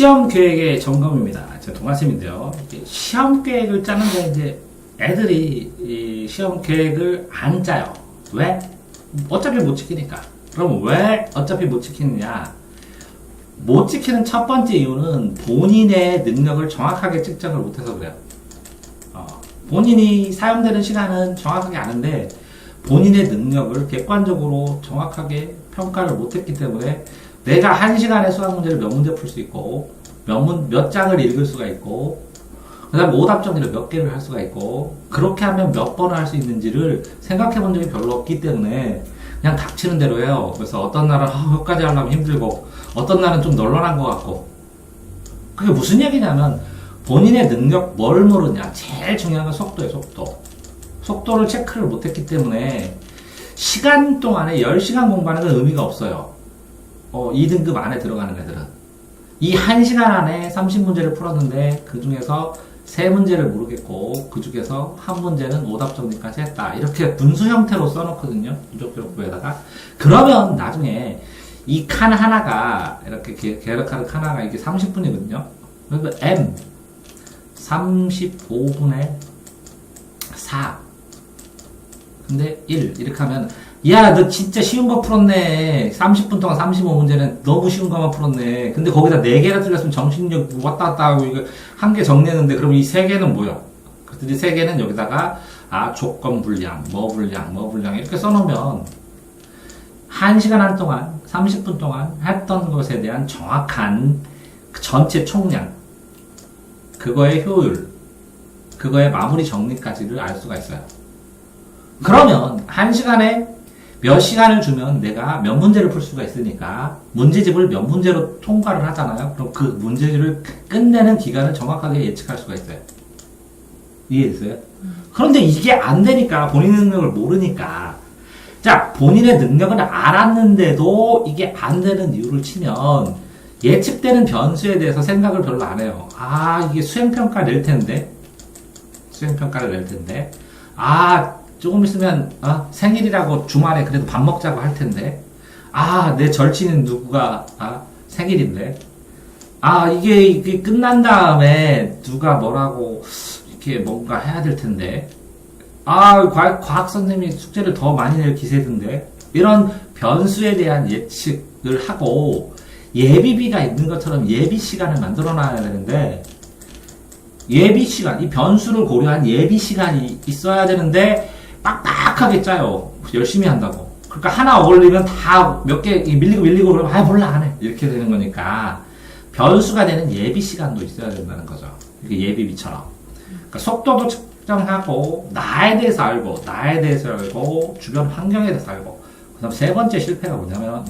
시험 계획의 점검입니다. 저 동아쌤인데요. 시험 계획을 짜는데 이제 애들이 이 시험 계획을 안 짜요. 왜? 어차피 못 지키니까. 그럼 왜 어차피 못 지키느냐? 못 지키는 첫 번째 이유는 본인의 능력을 정확하게 측정을 못해서 그래요. 본인이 사용되는 시간은 정확하게 아는데 본인의 능력을 객관적으로 정확하게 평가를 못했기 때문에 내가 한 시간에 수학 문제를 몇 문제 풀 수 있고 몇 장을 읽을 수가 있고 그 다음에 오답 정리를 몇 개를 할 수가 있고 그렇게 하면 몇 번을 할 수 있는지를 생각해 본 적이 별로 없기 때문에 그냥 닥치는 대로 해요. 그래서 어떤 날은 여기까지 하려면 힘들고 어떤 날은 좀 널널한 것 같고 그게 무슨 얘기냐면 본인의 능력 뭘 모르냐. 제일 중요한 건 속도예요. 속도를 체크를 못했기 때문에 시간 동안에 10시간 공부하는 건 의미가 없어요. 2등급 안에 들어가는 애들은 이 1시간 안에 30문제를 풀었는데 그 중에서 3문제를 모르겠고 그 중에서 한 문제는 오답 정리까지 했다. 이렇게 분수 형태로 써놓거든요. 누적기록부에다가. 그러면 나중에 이 칸 하나가 이렇게 계획하는 칸 하나가 이게 30분이거든요. 그래서 M 35분의 4 근데 1 이렇게 하면 야 너 진짜 쉬운 거 풀었네. 30분 동안 35문제는 너무 쉬운 거만 풀었네. 근데 거기다 4개나 틀렸으면 정신력 왔다 갔다 하고 이거 한 개 정리했는데 그럼 이 3개는 뭐야? 그랬더니 3개는 여기다가 조건 분량, 뭐 분량 이렇게 써놓으면 1시간 한 동안 30분 동안 했던 것에 대한 정확한 전체 총량 그거의 효율 그거의 마무리 정리까지를 알 수가 있어요. 그러면 1시간에 몇 시간을 주면 내가 몇 문제를 풀 수가 있으니까 문제집을 몇 문제로 통과를 하잖아요. 그럼 그 문제집을 끝내는 기간을 정확하게 예측할 수가 있어요. 이해됐어요? 그런데 이게 안 되니까 본인의 능력을 모르니까 자 본인의 능력은 알았는데도 이게 안 되는 이유를 치면 예측되는 변수에 대해서 생각을 별로 안 해요. 이게 수행평가 낼 텐데 수행평가를 낼 텐데 조금 있으면 생일이라고 주말에 그래도 밥 먹자고 할 텐데 내 절친은 누구가 생일인데 이게 끝난 다음에 누가 뭐라고 이렇게 뭔가 해야 될 텐데 과학 선생님이 숙제를 더 많이 낼 기세던데 이런 변수에 대한 예측을 하고 예비비가 있는 것처럼 예비 시간을 만들어 놔야 되는데 예비 시간, 이 변수를 고려한 예비 시간이 있어야 되는데 빡빡하게 짜요. 열심히 한다고. 그러니까 하나 어울리면 다 몇 개 밀리고 그러면 몰라 안 해. 이렇게 되는 거니까 변수가 되는 예비 시간도 있어야 된다는 거죠. 이게 예비비처럼. 그러니까 속도도 측정하고 나에 대해서 알고 주변 환경에 대해서 알고 그 다음 세 번째 실패가 뭐냐면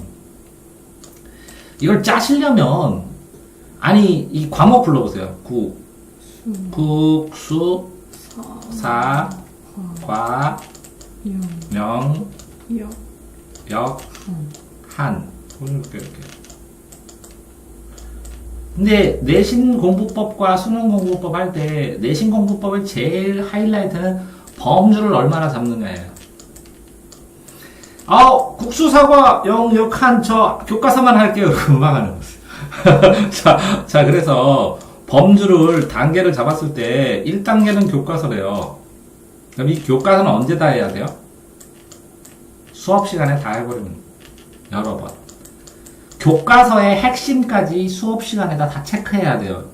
이걸 짜시려면 이 과목 불러보세요. 국수 사 과 명 역 한 이렇게 근데 내신 공부법과 수능 공부법 할 때 내신 공부법의 제일 하이라이트는 범주를 얼마나 잡느냐예요. 국수 사과 역 한 저 교과서만 할게요. 음악하는 자 그래서 범주를 단계를 잡았을 때 1단계는 교과서래요. 그럼 이 교과서는 언제 다 해야 돼요? 수업 시간에 다 해버리면 여러 번. 교과서의 핵심까지 수업 시간에다 다 체크해야 돼요.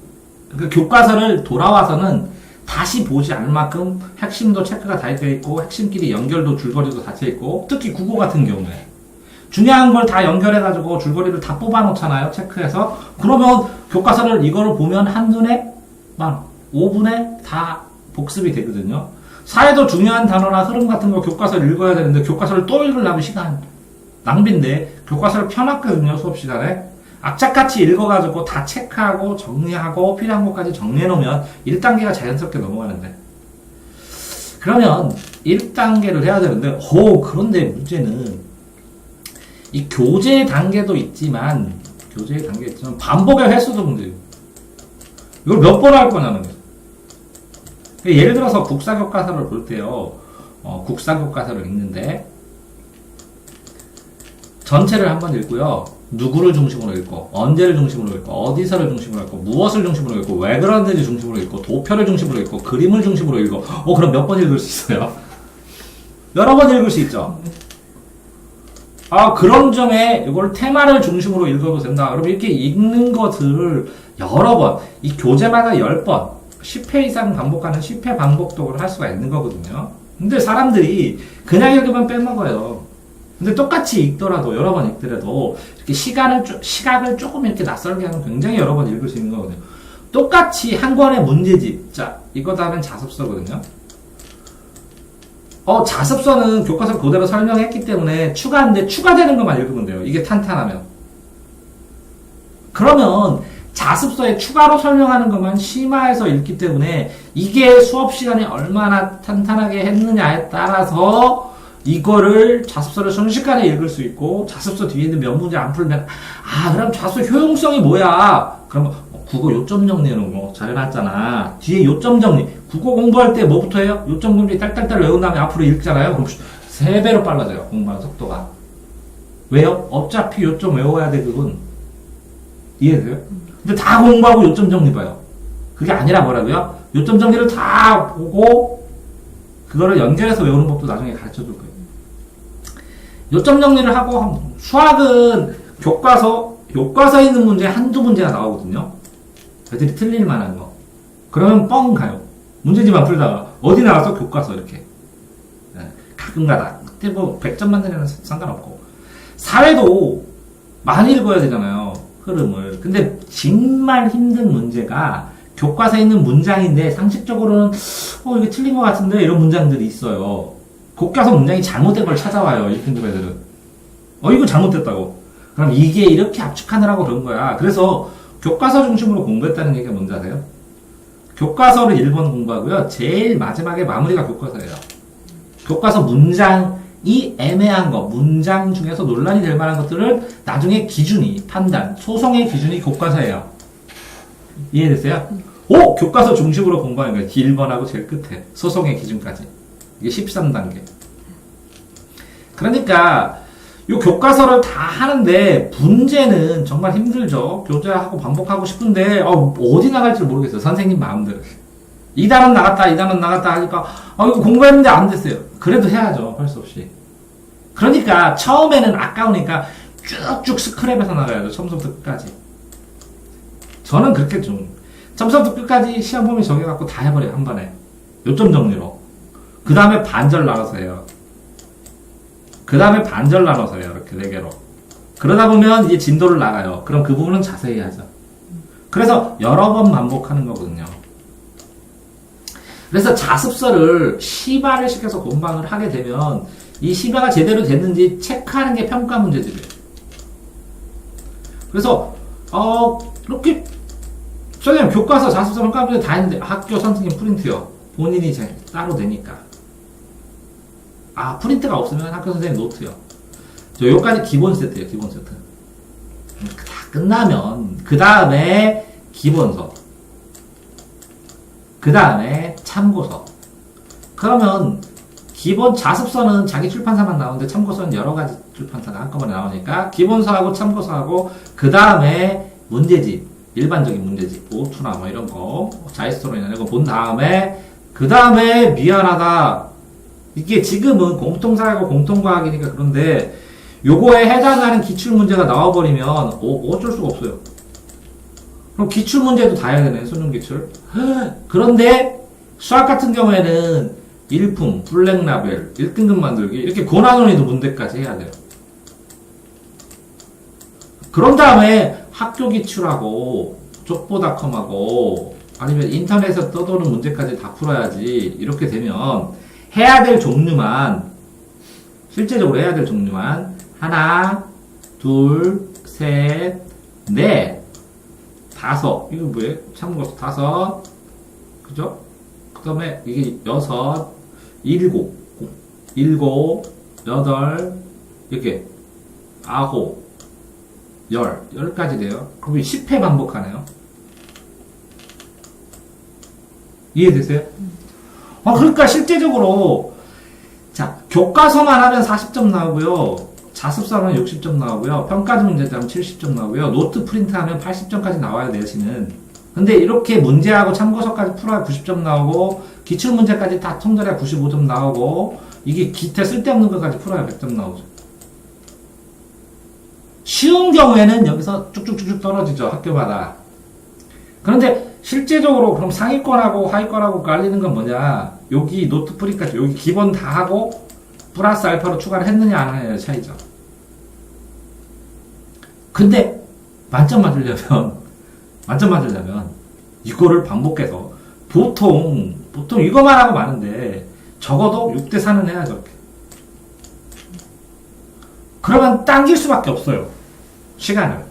그 교과서를 돌아와서는 다시 보지 않을 만큼 핵심도 체크가 다 되어 있고 핵심끼리 연결도 줄거리도 다 되어 있고 특히 국어 같은 경우에 중요한 걸 다 연결해가지고 줄거리를 다 뽑아놓잖아요. 체크해서. 그러면 교과서를 이거를 보면 한눈에 5분에 다 복습이 되거든요. 사회도 중요한 단어나 흐름 같은 거 교과서를 읽어야 되는데 교과서를 또 읽으려면 시간 낭비인데 교과서를 펴놨거든요. 수업 시간에. 악착같이 읽어가지고 다 체크하고 정리하고 필요한 것까지 정리해놓으면 1단계가 자연스럽게 넘어가는데 그러면 1단계를 해야 되는데 그런데 문제는 이 교재 단계도 있지만 반복의 횟수도 문제예요. 이걸 몇 번 할 거냐는 거죠. 예를 들어서 국사교과서를 볼 때요. 국사교과서를 읽는데 전체를 한번 읽고요. 누구를 중심으로 읽고, 언제를 중심으로 읽고, 어디서를 중심으로 읽고, 무엇을 중심으로 읽고, 왜 그런지 중심으로 읽고, 도표를 중심으로 읽고, 그림을 중심으로 읽고, 그럼 몇 번 읽을 수 있어요? 여러 번 읽을 수 있죠? 그런 점에 이걸 테마를 중심으로 읽어도 된다. 그럼 이렇게 읽는 것을 여러 번, 이 교재마다 10번, 10회 이상 반복하는 10회 반복독을 할 수가 있는 거거든요. 근데 사람들이 그냥 읽으면 빼먹어요. 근데 똑같이 읽더라도, 여러 번 읽더라도, 이렇게 시각을 조금 이렇게 낯설게 하면 굉장히 여러 번 읽을 수 있는 거거든요. 똑같이 한 권의 문제집. 자, 이거 다음엔 자습서거든요. 자습서는 교과서 그대로 설명했기 때문에 추가인데 추가되는 것만 읽으면 돼요. 이게 탄탄하면. 그러면 자습서에 추가로 설명하는 것만 심화해서 읽기 때문에 이게 수업 시간에 얼마나 탄탄하게 했느냐에 따라서 이거를 자습서를 순식간에 읽을 수 있고, 자습서 뒤에 있는 몇 문제 안 풀면 그럼 자습서 효용성이 뭐야? 그러면 국어 요점 정리하는 거 잘 해놨잖아. 뒤에 요점 정리. 국어 공부할 때 뭐부터 해요? 요점 정리 딸딸딸 외운 다음에 앞으로 읽잖아요. 그럼 3배로 빨라져요. 공부하는 속도가. 왜요? 어차피 요점 외워야 돼, 그건. 이해돼요? 근데 다 공부하고 요점 정리 봐요. 그게 아니라 뭐라고요? 요점 정리를 다 보고 그거를 연결해서 외우는 법도 나중에 가르쳐 줄 거예요. 요점 정리를 하고, 수학은 교과서에 있는 문제 한두 문제가 나오거든요. 애들이 틀릴 만한 거. 그러면 뻥 가요. 문제집만 풀다가 어디 나와서 교과서 이렇게. 가끔가다. 그때 뭐 100점 만점에는 상관없고. 사회도 많이 읽어야 되잖아요. 흐름을. 근데 정말 힘든 문제가 교과서에 있는 문장인데 상식적으로는 이게 틀린 것 같은데 이런 문장들이 있어요. 교과서 문장이 잘못된 걸 찾아와요. 이 힘든 애들은. 이거 잘못됐다고. 그럼 이게 이렇게 압축하느라고 그런 거야. 그래서 교과서 중심으로 공부했다는 얘기가 뭔지 아세요? 교과서를 1번 공부하고요. 제일 마지막에 마무리가 교과서예요. 교과서 문장이 애매한 거, 문장 중에서 논란이 될 만한 것들을 나중에 기준이, 판단, 소송의 기준이 교과서예요. 이해됐어요? 교과서 중심으로 공부하는 거예요. 1번하고 제일 끝에. 소송의 기준까지. 이게 13단계. 그러니까 이 교과서를 다 하는데 문제는 정말 힘들죠. 교재하고 반복하고 싶은데 어디 나갈지 모르겠어요. 선생님 마음대로. 이 단원 나갔다 이 단원 나갔다 하니까 이거 공부했는데 안 됐어요. 그래도 해야죠. 할 수 없이. 그러니까 처음에는 아까우니까 쭉쭉 스크랩해서 나가야죠. 처음부터 끝까지. 저는 그렇게 좀 처음부터 끝까지 시험 범위 정해갖고 다 해버려요. 한 번에. 요점 정리로. 그 다음에 반절 나눠서 해요. 그 다음에 반절 나눠서 해요. 이렇게 4개로. 그러다 보면 이제 진도를 나가요. 그럼 그 부분은 자세히 하죠. 그래서 여러 번 반복하는 거거든요. 그래서 자습서를 시바를 시켜서 공부를 하게 되면 이 시바가 제대로 됐는지 체크하는 게 평가 문제들이에요. 그래서 이렇게 선생님 교과서 자습서 평가 문제 다 했는데 학교 선생님 프린트요. 본인이 따로 되니까. 프린트가 없으면 학교 선생님 노트요. 여기까지 기본 세트예요. 기본 세트. 다 끝나면 그 다음에 기본서, 그 다음에 참고서. 그러면 기본 자습서는 자기 출판사만 나오는데 참고서는 여러 가지 출판사가 한꺼번에 나오니까 기본서하고 참고서하고 그 다음에 문제집, 일반적인 문제집, 오투나 뭐 이런 거, 자이스토론이나 이런 거 본 다음에 그 다음에 미안하다. 이게 지금은 공통사회고 공통과학이니까 그런데 요거에 해당하는 기출문제가 나와버리면 어쩔 수가 없어요. 그럼 기출문제도 다 해야 되네. 수능기출. 그런데 수학 같은 경우에는 일품, 블랙라벨, 1등급 만들기 이렇게 고난원이도 문제까지 해야 돼요. 그런 다음에 학교 기출하고 쪽보닷컴하고 아니면 인터넷에서 떠도는 문제까지 다 풀어야지. 이렇게 되면 해야 될 종류만, 실제적으로 해야 될 종류만 하나, 둘, 셋, 넷, 다섯. 이거 뭐예요? 참고서 다섯. 그죠? 그 다음에 이게 여섯, 일곱, 여덟, 이렇게 아홉, 열까지 돼요. 그럼 10회 반복하네요. 이해되세요? 그러니까 실제적으로 자 교과서만 하면 40점 나오고요. 자습서는 60점 나오고요. 평가지 문제점 70점 나오고요. 노트 프린트하면 80점까지 나와요, 내신은. 근데 이렇게 문제하고 참고서까지 풀어야 90점 나오고, 기출문제까지 다 통달해야 95점 나오고, 이게 기타 쓸데없는 것까지 풀어야 100점 나오죠. 쉬운 경우에는 여기서 쭉쭉쭉쭉 떨어지죠, 학교마다. 그런데 실제적으로 그럼 상위권하고 하위권하고 깔리는 건 뭐냐? 여기 노트 프린트까지, 여기 기본 다 하고, 플러스 알파로 추가를 했느냐 안 했느냐의 차이죠. 근데 만점 맞으려면 이거를 반복해서 보통 이거만 하고 마는데 적어도 6대 4는 해야죠. 그러면 당길 수밖에 없어요. 시간을.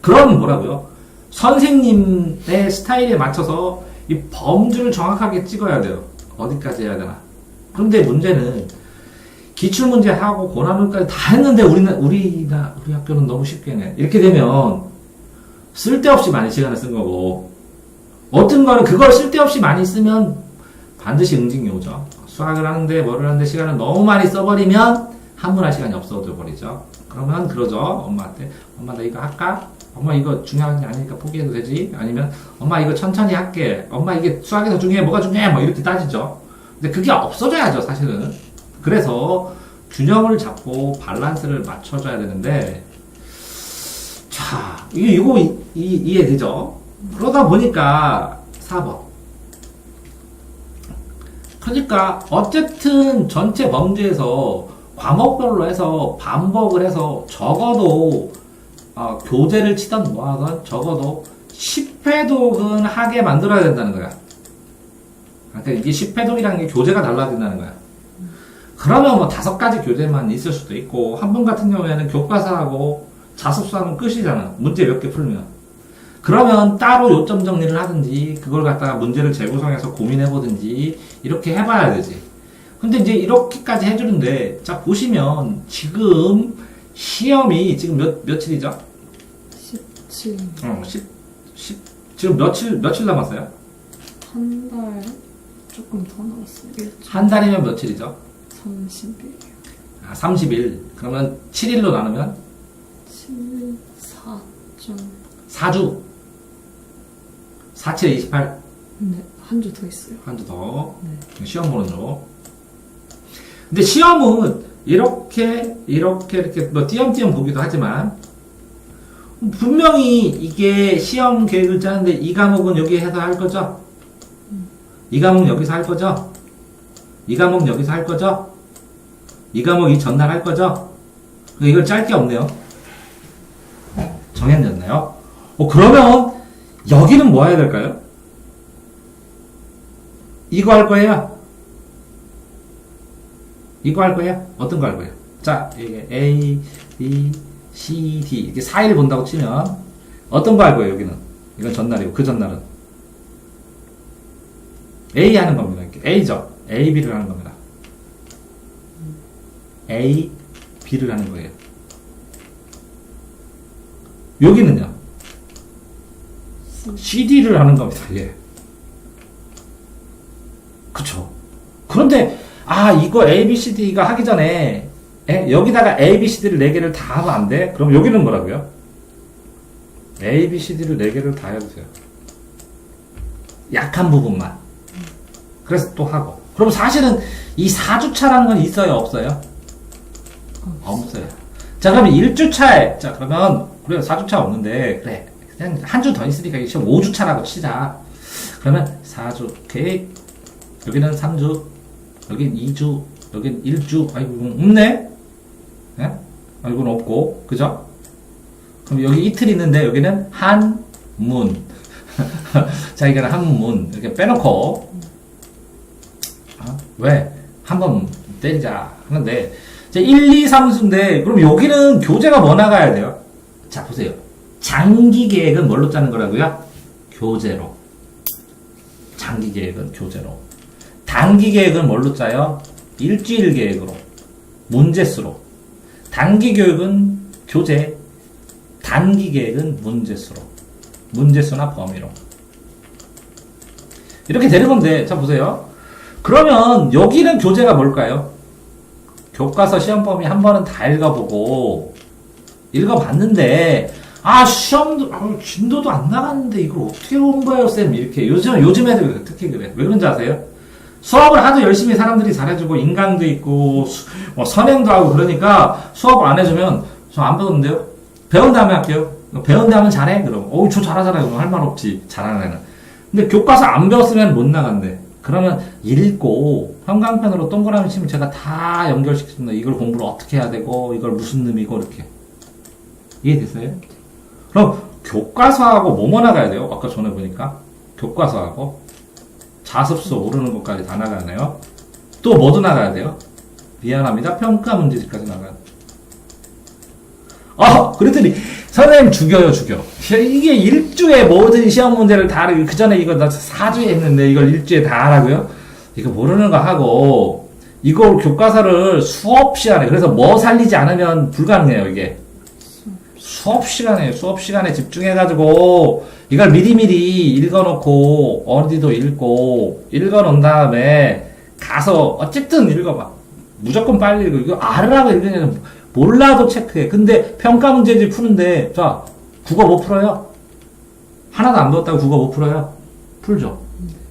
그럼 뭐라고요? 선생님의 스타일에 맞춰서 이 범주를 정확하게 찍어야 돼요. 어디까지 해야 되나. 그런데 문제는 기출문제 하고 고난문제까지 다 했는데 우리 학교는 너무 쉽게 내. 이렇게 되면 쓸데없이 많이 시간을 쓴 거고, 어떤 거는 그걸 쓸데없이 많이 쓰면 반드시 응징이 오죠. 수학을 하는데 뭐를 하는데 시간을 너무 많이 써버리면 한문할 시간이 없어져 버리죠. 그러면 그러죠. 엄마한테, 엄마 나 이거 할까? 엄마 이거 중요한 게 아니니까 포기해도 되지? 아니면 엄마 이거 천천히 할게. 엄마 이게 수학에서 중요해? 뭐가 중요해? 뭐 이렇게 따지죠. 근데 그게 없어져야죠, 사실은. 그래서 균형을 잡고 밸런스를 맞춰줘야 되는데, 자, 이거 이해되죠? 그러다 보니까 4번. 그러니까 어쨌든 전체 범주에서 과목별로 해서 반복을 해서 적어도 교재를 치던 뭐하던 적어도 10회독은 하게 만들어야 된다는 거야. 그러니까 이게 10회독이라는 게 교재가 달라야 된다는 거야. 그러면 뭐 5가지 교재만 있을 수도 있고, 한 번 같은 경우에는 교과서하고 자습서하면 끝이잖아. 문제 몇 개 풀면. 그러면 따로 요점 정리를 하든지, 그걸 갖다가 문제를 재구성해서 고민해보든지, 이렇게 해봐야 되지. 근데 이제 이렇게까지 해주는데, 자, 보시면, 지금, 시험이 지금 며칠이죠? 17. 지금 며칠 남았어요? 한 달 조금 더 남았어요. 한 달이면 며칠이죠? 30일. 30일. 그러면 7일로 나누면? 7, 4점. 4주. 4, 7, 28. 네, 한 주 더 있어요. 한 주 더. 네. 시험 보는 중. 근데 시험은 이렇게 뭐 띄엄띄엄 보기도 하지만, 분명히 이게 시험 계획을 짜는데 이 과목은 여기에서 할 거죠? 이 과목 여기서 할 거죠? 이 과목 여기서 할 거죠? 이 과목 이 전날 할 거죠? 이걸 짤 게 없네요. 정해졌나요? 그러면 여기는 뭐 해야 될까요? 이거 할 거예요? 이거 할 거예요? 어떤 거 할 거예요? 자, 이게 A, B, C, D 이렇게 4일 본다고 치면 어떤 거 할 거예요? 여기는 이건 전날이고 그 전날은 A 하는 겁니다. 이렇게 A죠. A, B를 하는 겁니다. A, B를 하는 거예요. 여기는요? CD를 하는 겁니다. 예. 그쵸. 그런데, 이거 A, B, C, D가 하기 전에, 여기다가 A, B, C, D를 4개를 다 하면 안 돼? 그럼 여기는 뭐라고요? A, B, C, D를 4개를 다 해주세요. 약한 부분만. 그래서 또 하고. 그럼 사실은 이 4주차라는 건 있어요? 없어요? 없어요. 자, 그러면 1주차에, 자, 그러면, 그래, 4주차 없는데, 그래. 그냥 한 주 더 있으니까 이게 5주차라고 치자. 그러면 4주, 오케이. 여기는 3주, 여긴 2주, 여긴 1주, 아이고, 이건 없네? 예? 이건 없고, 그죠? 그럼 여기 이틀 있는데, 여기는 한문. 자, 이거는 한문. 이렇게 빼놓고, 왜? 한번 때리자 하는데, 자, 1, 2, 3수인데, 그럼 여기는 교재가 뭐 나가야 돼요? 자, 보세요. 장기 계획은 뭘로 짜는 거라고요? 교재로. 장기 계획은 교재로. 단기 계획은 뭘로 짜요? 일주일 계획으로. 문제수로. 단기 교육은 교재. 단기 계획은 문제수로. 문제수나 범위로. 이렇게 되는 건데, 자, 보세요. 그러면 여기는 교재가 뭘까요? 교과서 시험 범위 한 번은 다 읽어보고, 읽어봤는데, 아, 시험도, 진도도 안 나갔는데 이걸 어떻게 공부해요, 쌤? 이렇게. 요즘 애들 그래. 특히 그래. 왜 그런지 아세요? 수업을 하도 열심히 사람들이 잘해주고, 인강도 있고, 선행도 하고, 그러니까 수업을 안 해주면, 저 안 배웠는데요? 배운 다음에 할게요. 배운 다음에 잘해? 그럼. 저 잘하잖아요. 그럼 할 말 없지. 잘하는 애는. 근데 교과서 안 배웠으면 못 나간대. 그러면 읽고, 형광펜으로 동그라미 치면 제가 다 연결시켜준다. 이걸 공부를 어떻게 해야 되고, 이걸 무슨 의미고, 이렇게. 이해됐어요? 그럼 교과서하고 뭐뭐 나가야 돼요? 아까 전에 보니까 교과서하고 자습서 오르는 것까지 다 나가네요. 또 뭐도 나가야 돼요? 미안합니다. 평가 문제집까지 나가요. 그랬더니 선생님 죽여. 이게 일주에 모든 시험 문제를 다 하고 그 전에 이거 나 4주에 했는데 이걸 일주에 다 하라고요? 이거 모르는 거 하고 이걸 교과서를 수업 시간에 그래서 뭐 살리지 않으면 불가능해요 이게. 수업 시간에 집중해가지고, 이걸 미리미리 읽어놓고, 어디도 읽어놓은 다음에, 가서, 어쨌든 읽어봐. 무조건 빨리 읽어. 이거 알으라고 읽으면, 몰라도 체크해. 근데 평가 문제집 푸는데, 자, 국어 못 풀어요? 하나도 안 배웠다고 국어 못 풀어요? 풀죠.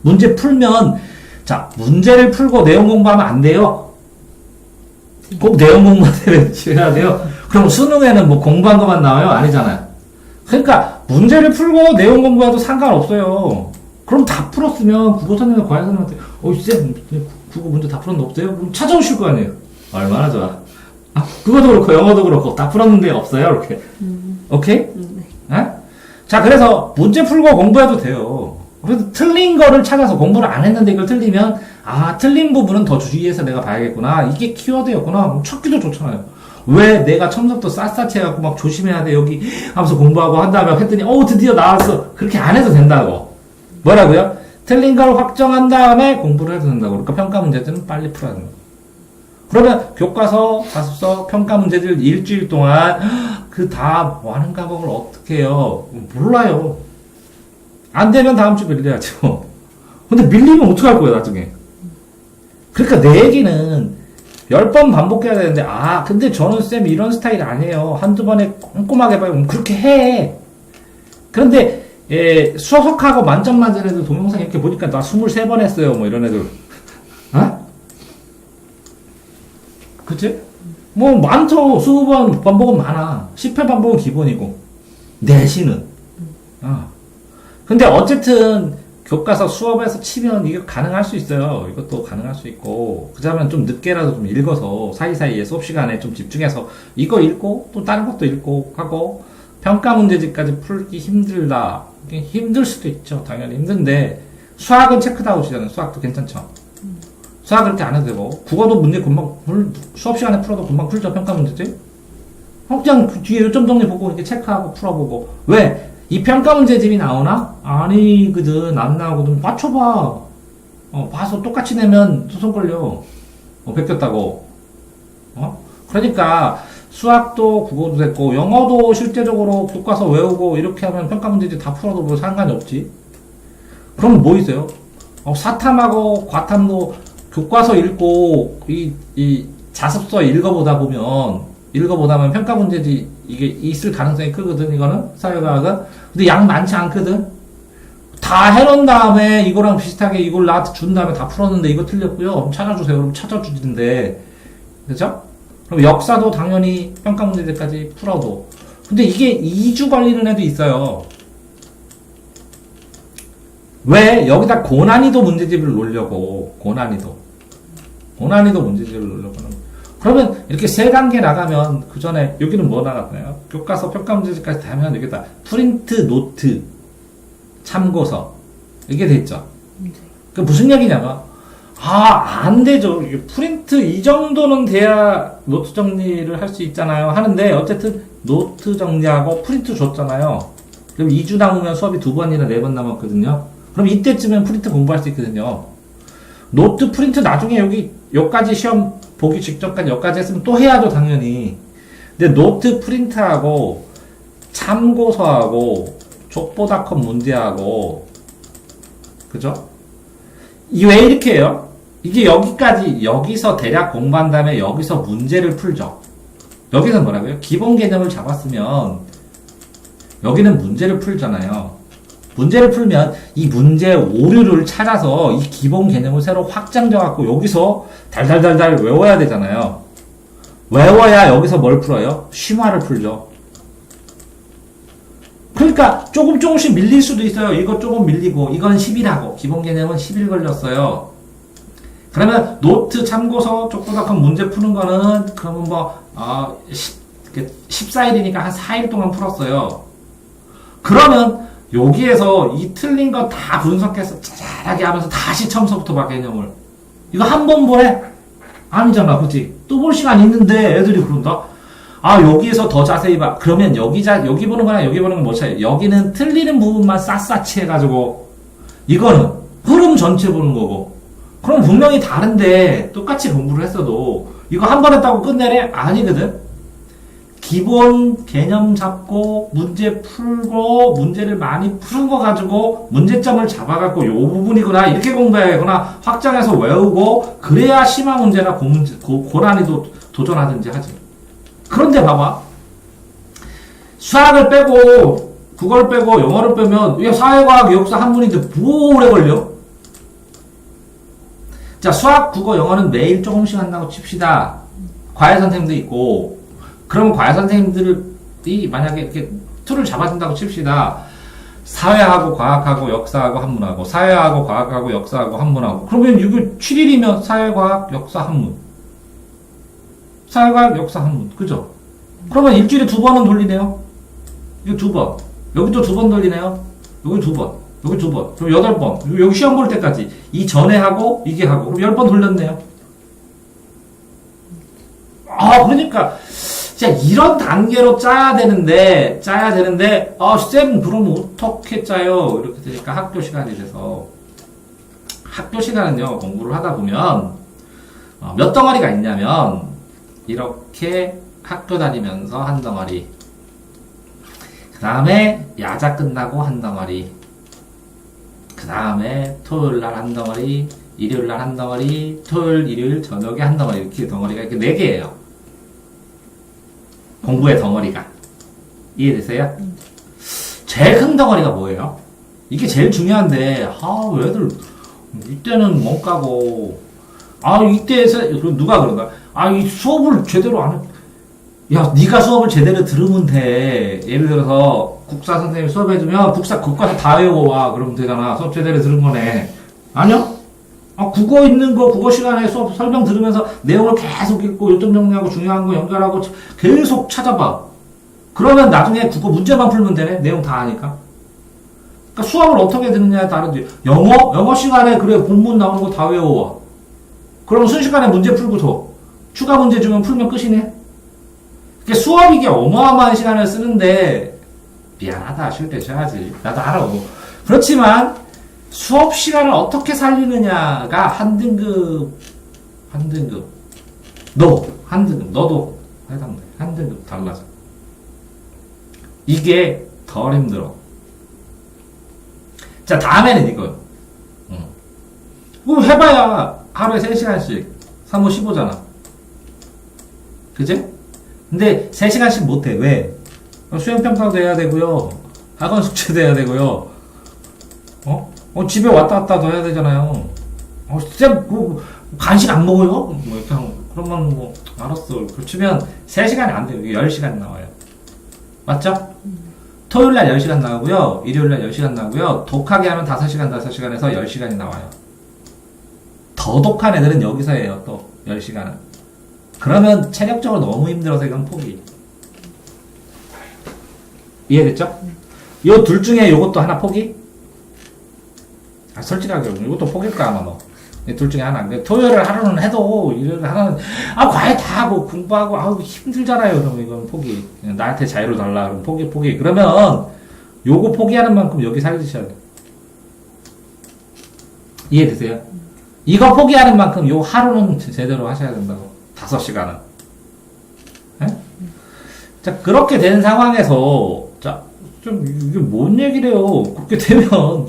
문제 풀면, 자, 문제를 풀고 내용 공부하면 안 돼요. 꼭 내용 공부해야 돼요. 그럼 수능에는 뭐 공부한 것만 나와요? 아니잖아요. 그러니까 문제를 풀고 내용 공부해도 상관없어요. 그럼 다 풀었으면 국어 선생님, 과외 선생님한테 쌤 국어 문제 다 풀었는데 없어요? 그럼 찾아오실 거 아니에요. 얼마나 좋아. 그것도 그렇고 영어도 그렇고 다 풀었는데 없어요? 이렇게. 오케이? 네. 자, 그래서 문제 풀고 공부해도 돼요. 그래서 틀린 거를 찾아서 공부를 안 했는데 이걸 틀리면 틀린 부분은 더 주의해서 내가 봐야겠구나. 이게 키워드였구나. 그럼 찾기도 좋잖아요. 왜 내가 첨삭도 샅샅이 해갖고 막 조심해야 돼 여기 하면서 공부하고 한 다음에 했더니 드디어 나왔어. 그렇게 안 해도 된다고. 뭐라고요? 틀린 걸 확정한 다음에 공부를 해도 된다고. 그러니까 평가 문제들은 빨리 풀어야 된다. 그러면 교과서, 자습서, 평가 문제들 일주일 동안 그 다 많은 과목을 어떻게 해요? 몰라요. 안 되면 다음 주 밀려야죠. 근데 밀리면 어떡할 거예요 나중에. 그러니까 내 얘기는 10번 반복해야 되는데, 근데 저는 쌤 이런 스타일 아니에요. 한두 번에 꼼꼼하게 봐요. 그렇게 해. 그런데, 수석하고 만점 맞은 애들 동영상 이렇게 보니까 나 23번 했어요. 뭐 이런 애들. 그치? 뭐 많죠. 20번 반복은 많아. 10회 반복은 기본이고. 내신은. 근데 어쨌든, 교과서 수업에서 치면 이게 가능할 수 있어요. 이것도 가능할 수 있고. 그자면 좀 늦게라도 좀 읽어서 사이사이에 수업 시간에 좀 집중해서 이거 읽고 또 다른 것도 읽고 하고 평가 문제집까지 풀기 힘들다. 힘들 수도 있죠. 당연히 힘든데 수학은 체크다운이잖아요. 수학도 괜찮죠. 수학 그렇게 안 해도 되고 국어도 문제 금방 수업 시간에 풀어도 금방 풀죠. 평가 문제집. 그냥 뒤에 요점 정리 보고 이렇게 체크하고 풀어보고 왜? 이 평가 문제집이 나오나? 아니거든. 안 나오거든. 맞춰봐. 봐서 똑같이 내면 소송 걸려. 베꼈다고. 그러니까 수학도 국어도 됐고 영어도 실제적으로 교과서 외우고 이렇게 하면 평가 문제집 다 풀어도 뭐 상관이 없지. 그럼 뭐 있어요? 사탐하고 과탐도 교과서 읽고 이 자습서 읽어보다 보면 평가 문제지 이게 있을 가능성이 크거든. 이거는 사회과학은. 근데 양 많지 않거든. 다 해놓은 다음에 이거랑 비슷하게 이걸 나한테 준 다음에 다 풀었는데 이거 틀렸고요. 그럼 찾아주세요. 그럼 찾아주는데 그죠? 그럼 역사도 당연히 평가 문제들까지 풀어도. 근데 이게 2주 걸리는 애도 있어요. 왜? 여기다 고난이도 문제집을 놓으려고. 고난이도 문제집을 놓으려고 하는 거예요. 그러면 이렇게 3단계 나가면 그 전에 여기는 뭐 나갔나요? 교과서 평가 문제집까지 다 하면 여기다 프린트 노트 참고서 이게 됐죠. 그 무슨 얘기냐면 안 되죠. 프린트 이 정도는 돼야 노트 정리를 할 수 있잖아요. 하는데 어쨌든 노트 정리하고 프린트 줬잖아요. 그럼 2주 남으면 수업이 2번이나 4번 남았거든요. 그럼 이때쯤엔 프린트 공부할 수 있거든요. 노트 프린트 나중에 여기까지 시험 보기 직전까지 여기까지 했으면 또 해야죠, 당연히. 근데 노트 프린트하고 참고서하고 족보닷컴 문제하고 그죠? 왜 이렇게 해요? 이게 여기까지, 여기서 대략 공부한 다음에 여기서 문제를 풀죠. 여기서 뭐라고요? 기본 개념을 잡았으면, 여기는 문제를 풀잖아요. 문제를 풀면 이 문제 오류를 찾아서 이 기본 개념을 새로 확장져갖고 여기서 달달달달 외워야 되잖아요. 외워야 여기서 뭘 풀어요? 심화를 풀죠. 그러니까 조금씩 밀릴 수도 있어요. 이거 조금 밀리고 이건 10이라고. 기본 개념은 10일 걸렸어요. 그러면 노트 참고서 조그맣게 문제 푸는 거는 그러면 뭐 14일이니까 한 4일 동안 풀었어요. 그러면 여기에서 이 틀린 거 다 분석해서 자잘하게 하면서 다시 처음서부터 봐 개념을. 이거 한 번 보래? 아니잖아, 그치? 또 볼 시간 있는데 애들이 그런다? 아, 여기에서 더 자세히 봐. 그러면 여기 보는 거랑 여기 보는 건 뭐 차이? 여기는 틀리는 부분만 샅샅이 해가지고, 이거는 흐름 전체 보는 거고. 그럼 분명히 다른데, 똑같이 공부를 했어도, 이거 한 번 했다고 끝내래? 아니거든? 기본 개념 잡고, 문제 풀고, 문제를 많이 푸는 거 가지고, 문제점을 잡아갖고, 요 부분이구나, 이렇게 공부해야겠구나, 확장해서 외우고, 그래야 심화 문제나 고난이도 도전하든지 하지. 그런데 봐봐. 수학을 빼고, 국어를 빼고, 영어를 빼면, 왜 사회과학, 역사, 한문인데 뭐 오래 걸려? 자, 수학, 국어, 영어는 매일 조금씩 한다고 칩시다. 과외 선생님도 있고, 그러면 과외 선생님들이 만약에 이렇게 틀을 잡아준다고 칩시다. 사회하고 과학하고 역사하고 한문하고, 사회하고 과학하고 역사하고 한문하고. 그러면 이거 7일이면 사회과학, 역사, 한문. 사회과학, 역사, 한문. 그죠? 그러면 일주일에 2번은 돌리네요. 이거 2번. 여기 또 2번 돌리네요. 여기 2번. 여기 2번. 그럼 8번. 여기 시험 볼 때까지. 이 전에 하고, 이게 하고. 그럼 10번 돌렸네요. 그러니까. 자, 이런 단계로 짜야 되는데, 쌤, 그럼 어떻게 짜요? 이렇게 되니까 학교 시간이 돼서. 학교 시간은요, 공부를 하다 보면, 몇 덩어리가 있냐면, 이렇게 학교 다니면서 한 덩어리. 그 다음에 야자 끝나고 한 덩어리. 그 다음에 토요일 날 한 덩어리, 일요일 날 한 덩어리, 토요일, 일요일 저녁에 한 덩어리. 이렇게 덩어리가 이렇게 4개예요. 공부의 덩어리가. 이해되세요? 제일 큰 덩어리가 뭐예요? 이게 제일 중요한데, 왜 애들, 이때는 못 가고, 이때에서, 누가 그런가? 이 수업을 제대로 안 해. 야, 네가 수업을 제대로 들으면 돼. 예를 들어서, 국사 선생님이 수업해주면, 국가사 다 외워와. 그러면 되잖아. 수업 제대로 들은 거네. 아니요? 국어 있는 거, 국어 시간에 수업 설명 들으면서 내용을 계속 읽고, 요점 정리하고, 중요한 거 연결하고, 계속 찾아봐. 그러면 나중에 국어 문제만 풀면 되네? 내용 다 아니까. 그러니까 수업을 어떻게 듣느냐에 따르지. 영어 시간에 그래, 본문 나오는 거 다 외워와. 그럼 순식간에 문제 풀고서, 추가 문제 주면 풀면 끝이네? 그러니까 수업이 이게 어마어마한 시간을 쓰는데, 미안하다, 쉴 때 쉬어야지. 나도 알아. 그렇지만, 수업 시간을 어떻게 살리느냐가 한 등급, 너도 해당돼. 한 등급 달라져. 이게 덜 힘들어. 자, 다음에는 이거요. 그럼 해봐야 하루에 3시간씩, 3, 5, 15잖아. 그지? 근데 3시간씩 못해. 왜? 수행평가도 해야 되고요. 학원 숙제도 해야 되고요. 집에 왔다 갔다 도 해야 되잖아요. 쌤, 간식 안 먹어요? 뭐, 이렇게 하고. 그러면 알았어. 그치면 3시간이 안 돼요. 10시간 나와요. 맞죠? 토요일 날 10시간 나오고요. 일요일 날 10시간 나오고요. 독하게 하면 5시간에서 10시간이 나와요. 더 독한 애들은 여기서 해요. 또, 10시간은. 그러면 체력적으로 너무 힘들어서 이건 포기. 이해됐죠? 요 둘 중에 요것도 하나 포기? 솔직하게 이것도 포기일 거야 아마 너. 둘 중에 하나. 토요일을 하루는 해도 일요일 하루는 과외 다 하고 공부하고 힘들잖아요. 그러면 이건 포기. 그냥 나한테 자유를 달라. 그럼 포기. 그러면 요거 포기하는 만큼 여기 살리셔야 돼. 이해되세요? 이거 포기하는 만큼 요 하루는 제대로 하셔야 된다고. 5시간은. 자, 그렇게 된 상황에서 좀 이게 뭔 얘기래요. 그렇게 되면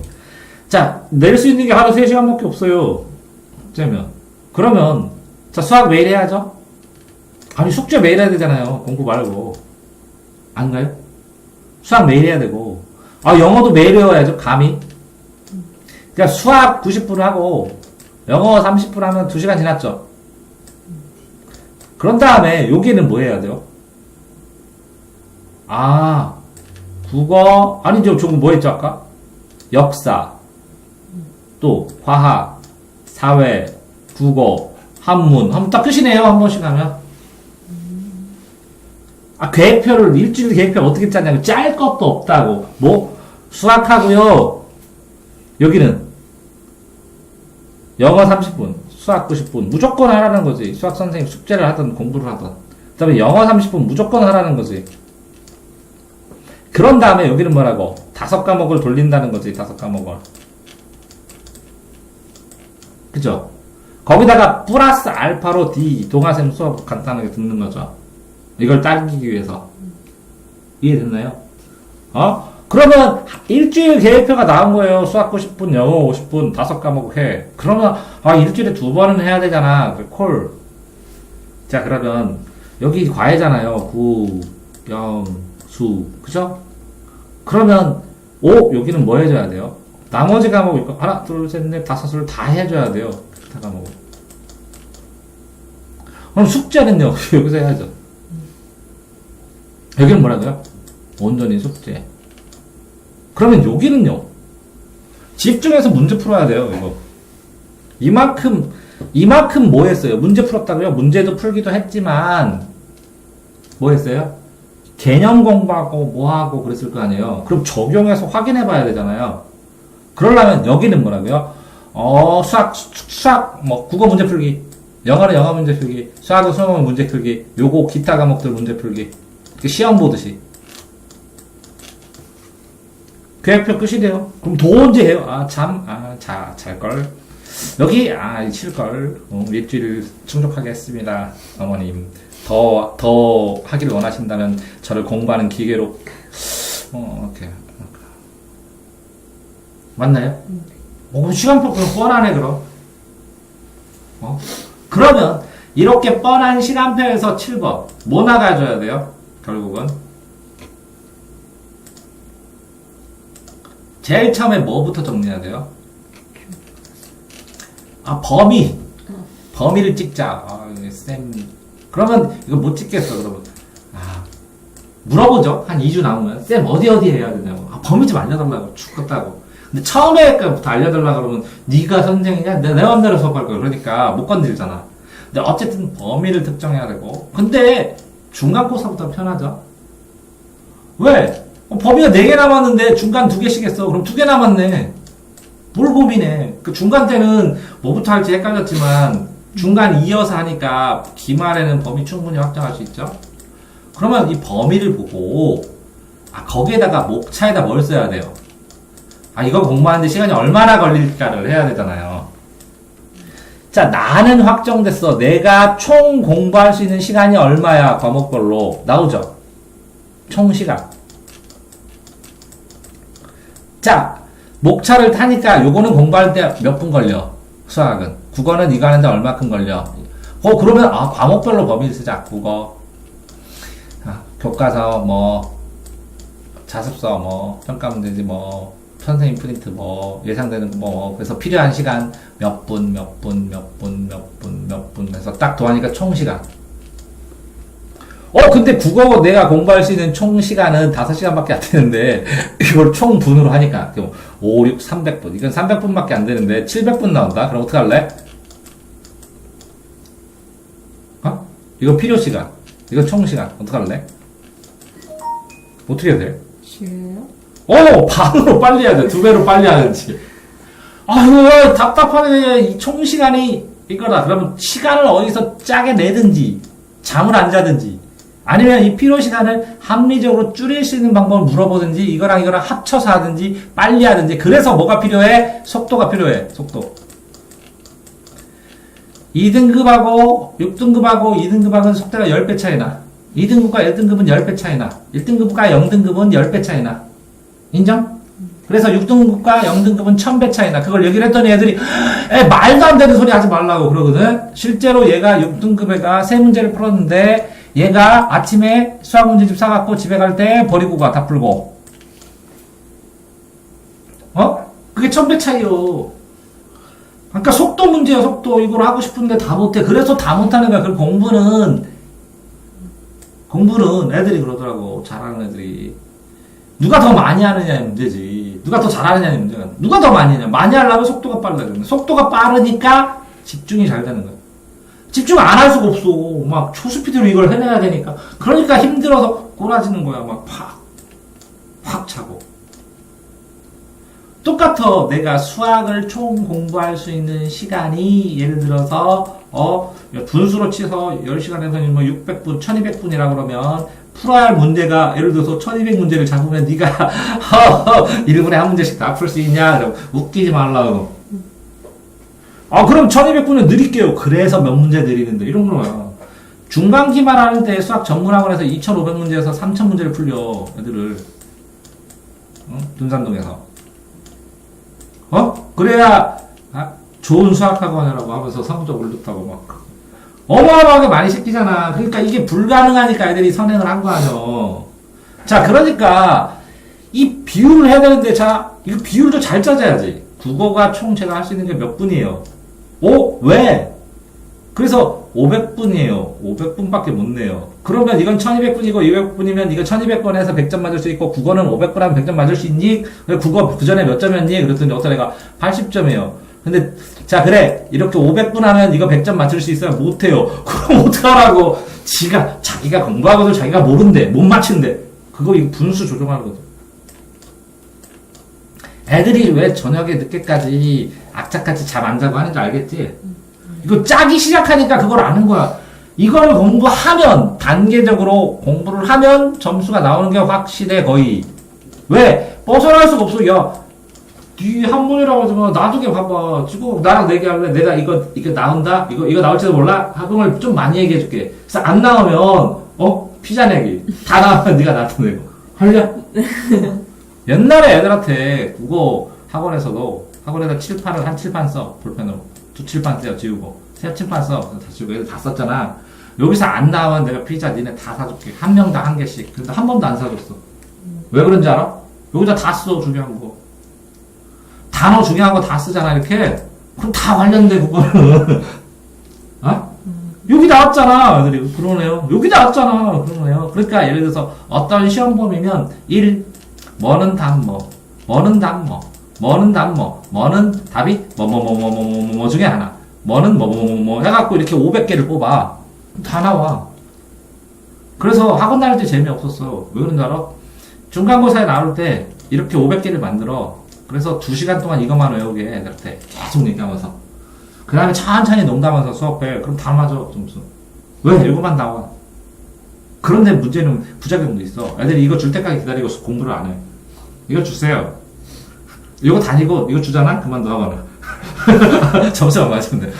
자, 낼 수 있는 게 하루 3시간밖에 없어요. 어쩌면. 그러면 자 수학 매일 해야죠? 아니 숙제 매일 해야 되잖아요. 공부 말고. 아닌가요? 수학 매일 해야 되고 아 영어도 매일 외워야죠. 감히. 그러니까 수학 90분 하고 영어 30분 하면 2시간 지났죠. 그런 다음에 여기는 뭐 해야 돼요? 아 국어 아니죠. 저거 뭐 했죠 아까? 역사 또 과학 사회 국어 한문 딱 끝이네요. 한 번씩 하면. 아 계획표를 일주일 계획표 어떻게 짜냐고. 짤 것도 없다고. 뭐 수학하고요. 여기는 영어 30분 수학 90분 무조건 하라는 거지. 수학 선생님 숙제를 하든 공부를 하든. 그 다음에 영어 30분 무조건 하라는 거지. 그런 다음에 여기는 뭐라고? 5과목을 돌린다는 거지. 5과목을. 그죠? 거기다가 플러스 알파로 D 동화샘 수업 간단하게 듣는 거죠. 이걸 따르기 위해서. 이해됐나요? 그러면 일주일 계획표가 나온 거예요. 수학 90분, 영어 50분, 5과목 해. 그러면 일주일에 2번은 해야 되잖아. 콜. 자 그러면 여기 과외잖아요. 구, 영, 수. 그죠? 그러면 여기는 뭐 해줘야 돼요? 나머지 과목 있고 하나, 둘, 셋, 넷, 5을 다 해줘야 돼요. 기타 과목. 그럼 숙제는요. 여기서 해야죠. 여기는 뭐라고요? 온전히 숙제. 그러면 여기는요. 집중해서 문제 풀어야 돼요. 이거. 이만큼 뭐 했어요? 문제 풀었다고요? 문제도 풀기도 했지만 뭐 했어요? 개념 공부하고 뭐하고 그랬을 거 아니에요. 그럼 적용해서 확인해 봐야 되잖아요. 그러려면 여기는 뭐라고요? 수학 뭐 국어 문제 풀기, 영어는 영어 문제 풀기, 수학은 수학 문제 풀기, 요거 기타 과목들 문제 풀기. 시험 보듯이. 계획표 끝이래요. 그럼 더 언제 해요? 잘걸. 여기, 칠걸. 일주일 충족하게 했습니다. 어머님. 더 하기를 원하신다면 저를 공부하는 기계로, 오케이. 맞나요? 그럼 시간표 그럼 뻔하네, 그럼. 그러면, 이렇게 뻔한 시간표에서 7번. 뭐 나가줘야 돼요? 결국은. 제일 처음에 뭐부터 정리해야 돼요? 범위. 범위를 찍자. 그러면 이거 못 찍겠어, 그러면. 물어보죠. 한 2주 나오면. 쌤, 어디 해야 되냐고. 범위 좀 알려달라고. 죽겠다고. 근데 처음에부터 알려달라고 그러면, 네가 선생이냐? 내 맘대로 수업할 거야. 그러니까 못 건들잖아. 근데 어쨌든 범위를 특정해야 되고. 근데 중간고사부터 편하죠? 왜? 범위가 4개 남았는데 중간 2개씩 했어. 그럼 2개 남았네. 뭘 고민해. 그 중간 때는 뭐부터 할지 헷갈렸지만 중간 이어서 하니까 기말에는 범위 충분히 확정할 수 있죠. 그러면 이 범위를 보고 거기에다가 목차에다 뭘 써야 돼요? 이거 공부하는데 시간이 얼마나 걸릴까를 해야 되잖아요. 자, 나는 확정됐어. 내가 총 공부할 수 있는 시간이 얼마야? 과목별로 나오죠. 총 시간. 자, 목차를 타니까 요거는 공부할 때 몇 분 걸려? 수학은. 국어는 이거 하는데 얼마큼 걸려? 그러면 과목별로 범위를 쓰자. 국어, 교과서, 뭐 자습서, 뭐 평가문제지, 뭐 선생님 프린트, 뭐 예상되는 뭐 그래서 필요한 시간 몇 분 해서 딱 더하니까 총 시간. 근데 국어 내가 공부할 수 있는 총 시간은 5시간밖에 안 되는데, 이걸 총 분으로 하니까, 5, 6, 300분. 이건 300분밖에 안 되는데, 700분 나온다? 그럼 어떡할래? 이거 필요 시간. 이거 총 시간. 어떡할래? 어떻게 해야 돼? 쉬워요? 반으로 빨리 해야 돼. 2배로 빨리 하는지. 이거 답답하네. 이 총 시간이 이거다. 그러면 시간을 어디서 짜게 내든지, 잠을 안 자든지, 아니면 이 필요 시간을 합리적으로 줄일 수 있는 방법을 물어보든지, 이거랑 합쳐서 하든지, 빨리 하든지. 그래서 뭐가 필요해? 속도가 필요해. 속도. 2등급하고 6등급하고 2등급하고는 속도가 10배 차이나. 2등급과 1등급은 10배 차이나. 1등급과 0등급은 10배 차이나. 인정? 그래서 6등급과 0등급은 1000배 차이나. 그걸 얘기를 했더니 애들이 말도 안 되는 소리 하지 말라고 그러거든. 실제로 얘가 6등급 애가 세 문제를 풀었는데 얘가 아침에 수학 문제집 사갖고 집에 갈 때 버리고 가. 다 풀고. 그게 1000배 차이요. 그러니까 속도 문제야, 속도. 이걸 하고 싶은데 다 못해. 그래서 다 못하는 거야. 그 공부는 애들이 그러더라고. 잘하는 애들이. 누가 더 많이 하느냐의 문제지. 누가 더 잘하느냐의 문제가. 누가 더 많이 하냐. 많이 하려면 속도가 빨라야 되는. 속도가 빠르니까 집중이 잘 되는 거야. 집중 안 할 수가 없어. 막 초스피드로 이걸 해내야 되니까. 그러니까 힘들어서 꼬라지는 거야. 막 확 차고. 똑같아. 내가 수학을 총 공부할 수 있는 시간이 예를 들어서 분수로 치서 10시간에서 뭐 600분, 1200분이라 그러면 풀어야 할 문제가 예를 들어서 1200 문제를 잡으면 네가 1분에 한 문제씩 다 풀 수 있냐? 그럼 웃기지 말라고. 그럼 1200분은 느릴게요. 그래서 몇 문제 느리는데 이런 거야. 중간 기말하는 때 수학 전문학원에서 2500문제에서 3000문제를 풀려. 애들을. 둔산동에서. 그래야 좋은 수학학원이라고 하면서 성적 올렸다고 막 어마어마하게 많이 시키잖아. 그러니까 이게 불가능하니까 애들이 선행을 한 거 아니야. 자, 그러니까 이 비율을 해야 되는데, 자, 이거 비율도 잘 짜줘야지. 국어가 총 제가 할 수 있는 게 몇 분이에요? 왜? 그래서 500분이에요. 500분밖에 못 내요. 그러면 이건 1200분이고 200분이면 이거 1200번에서 100점 맞을 수 있고 국어는 500번 하면 100점 맞을 수 있니? 국어 그 전에 몇 점이었니? 그랬더니 어떤 애가 80점이에요. 근데 자, 그래. 이렇게 500분 하면 이거 100점 맞출 수 있어요? 못해요. 그럼 어떡하라고. 자기가 공부하고도 자기가 모른대. 못 맞춘대. 그거 이거 분수 조정하는 거죠. 애들이 왜 저녁에 늦게까지 악착같이 잠 안 자고 하는지 알겠지? 이거 짜기 시작하니까 그걸 아는 거야. 이걸 공부하면, 단계적으로 공부를 하면 점수가 나오는 게 확실해, 거의. 왜? 벗어날 수가 없어. 야, 네 한문이라고 하지만 놔두게 봐봐. 지금 나랑 내기할래? 내가 이거 나온다? 이거 나올지도 몰라? 학원을 좀 많이 얘기해줄게. 그래서 안 나오면, 피자 내기. 다 나오면 네가 나타내고. 할래? 옛날에 애들한테 국어 학원에서 칠판을 한 칠판 써. 볼펜으로. 두 칠판 떼어 지우고. 세 칠판 써. 다 지우고. 애들 다 썼잖아. 여기서 안 나오면 내가 피자 니네 다 사줄게. 한 명당 한 개씩. 근데 한 번도 안 사줬어. 왜 그런지 알아? 여기다 다 써, 중요한 거. 단어 중요한 거 다 쓰잖아, 이렇게. 그럼 다 관련돼, 그거는. 여기 나왔잖아. 애들이. 그러네요. 여기 나왔잖아. 그러네요. 그러니까 예를 들어서 어떤 시험 범위면 1. 뭐는 답뭐. 뭐는 답뭐. 뭐는 답뭐. 뭐는 답이 뭐 중에 하나. 뭐는 뭐 해갖고 이렇게 500개를 뽑아. 다 나와. 그래서 학원 다닐 때 재미없었어. 왜 그런지 알아? 중간고사에 나올 때 이렇게 500개를 만들어. 그래서 2시간 동안 이것만 외우게 해, 애들한테. 계속 얘기하면서. 그 다음에 천천히 농담하면서 수업해. 그럼 다 맞아, 점수. 왜? 이거만 나와. 그런데 문제는 부작용도 있어. 애들이 이거 줄 때까지 기다리고 공부를 안 해. 이거 주세요. 이거 다니고, 이거 주잖아? 그만 놔가라. 점수가 맞으면 돼.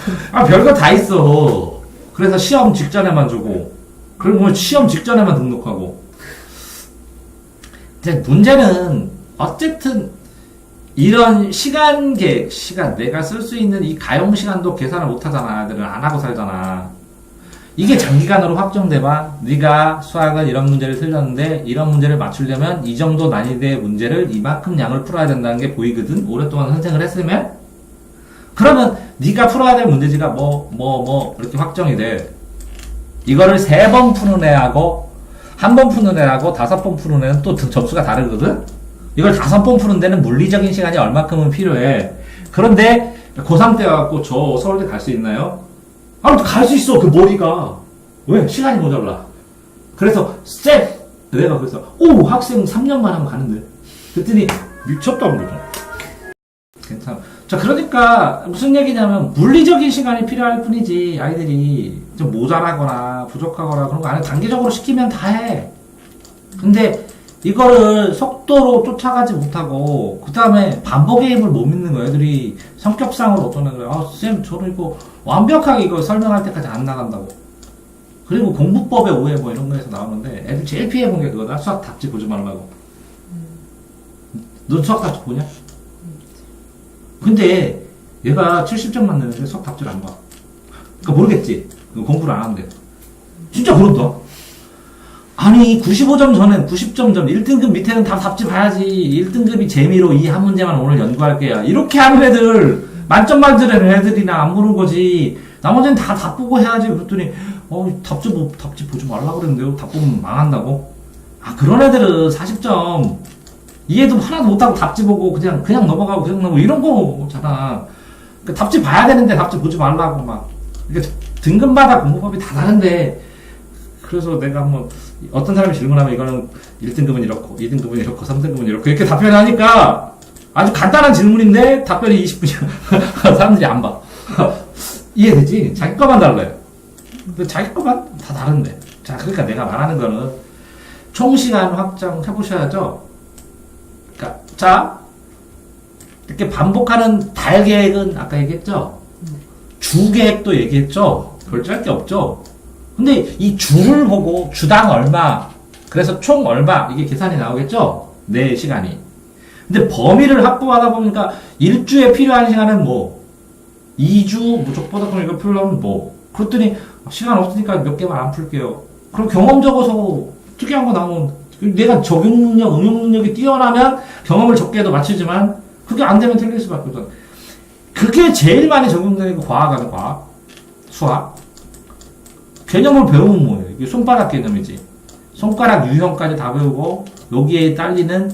별거 다 있어. 그래서 시험 직전에만 주고, 그리고 시험 직전에만 등록하고. 이제 문제는, 어쨌든, 이런 시간, 내가 쓸 수 있는 이 가용 시간도 계산을 못 하잖아. 애들은 안 하고 살잖아. 이게 장기간으로 확정돼봐. 네가 수학은 이런 문제를 틀렸는데 이런 문제를 맞추려면 이 정도 난이도의 문제를 이만큼 양을 풀어야 된다는 게 보이거든. 오랫동안 선생을 했으면. 그러면 네가 풀어야 될 문제지가 이렇게 확정이 돼. 이거를 3번 푸는 애하고 1번 푸는 애하고 5번 푸는 애는 또 점수가 다르거든. 이걸 5번 푸는 데는 물리적인 시간이 얼마큼은 필요해. 그런데 고3 때 와갖고 저 서울대 갈 수 있나요? 갈 수 있어. 그 머리가. 왜? 시간이 모자라. 그래서 내가 그래서 학생 3년만 하면 가는데. 그랬더니 미쳤다고 그러죠. 괜찮아. 자, 그러니까 무슨 얘기냐면 물리적인 시간이 필요할 뿐이지 아이들이 좀 모자라거나 부족하거나 그런 거 아니야. 단계적으로 시키면 다 해. 근데 이거를 속도로 쫓아가지 못하고 그 다음에 반복의 힘을 못 믿는 거야. 애들이 성격상으로 어떤 애들 쌤 저는 이거 완벽하게 이거 설명할 때까지 안 나간다고. 그리고 공부법의 오해 이런 거에서 나오는데 애들 제일 피해본 게 그거다. 수학 답지 보지 말라고. 너 수학 답지 보냐? 근데 얘가 70점 맞는데 수학 답지를 안 봐. 그러니까 모르겠지. 공부를 안 하는데. 진짜 그런다. 아니 95점 전엔 90점 전 1등급 밑에는 다 답지 봐야지. 1등급이 재미로 이 한 문제만 오늘 연구할 거야. 이렇게 하는 애들 만점 맞으려는 애들이나 안 보는 거지. 나머지는 다 답 보고 해야지. 그랬더니 답지 보지 말라 그랬는데요. 답 보면 망한다고? 아 그런 애들은 40점 이해도 하나도 못하고 답지 보고 그냥 넘어가고 그냥 넘어가고 이런 거잖아. 그러니까 답지 봐야 되는데 답지 보지 말라고 막. 이게 등급마다 공부법이 다 다른데 그래서 내가 한번 어떤 사람이 질문하면 이거는 1등급은 이렇고 2등급은 이렇고 3등급은 이렇고 이렇게 답변하니까 아주 간단한 질문인데 답변이 20분이야. 사람들이 안 봐. 이해되지? 자기 거만 달라요. 근데 자기 거만 다 다른데. 자, 그러니까 내가 말하는 거는 총 시간 확장 해보셔야죠. 그러니까 자 이렇게 반복하는 달 계획은 아까 얘기했죠. 주 계획도 얘기했죠. 결제할 게 없죠. 근데 이 주를 보고 주당 얼마, 그래서 총 얼마 이게 계산이 나오겠죠. 내 시간이. 근데 범위를 확보하다 보니까 1주에 필요한 시간은 뭐 2주 무조건 이거 풀려면 뭐 그랬더니 시간 없으니까 몇 개만 안 풀게요. 그럼 경험 적어서 특이한 거 나오면 내가 적용 능력, 응용 능력이 뛰어나면 경험을 적게 해도 맞추지만 그게 안 되면 틀릴 수밖에 없어. 그게 제일 많이 적용되는 게 과학하는 과학, 수학. 개념을 배우면 뭐예요? 이게 손바닥 개념이지. 손가락 유형까지 다 배우고 여기에 딸리는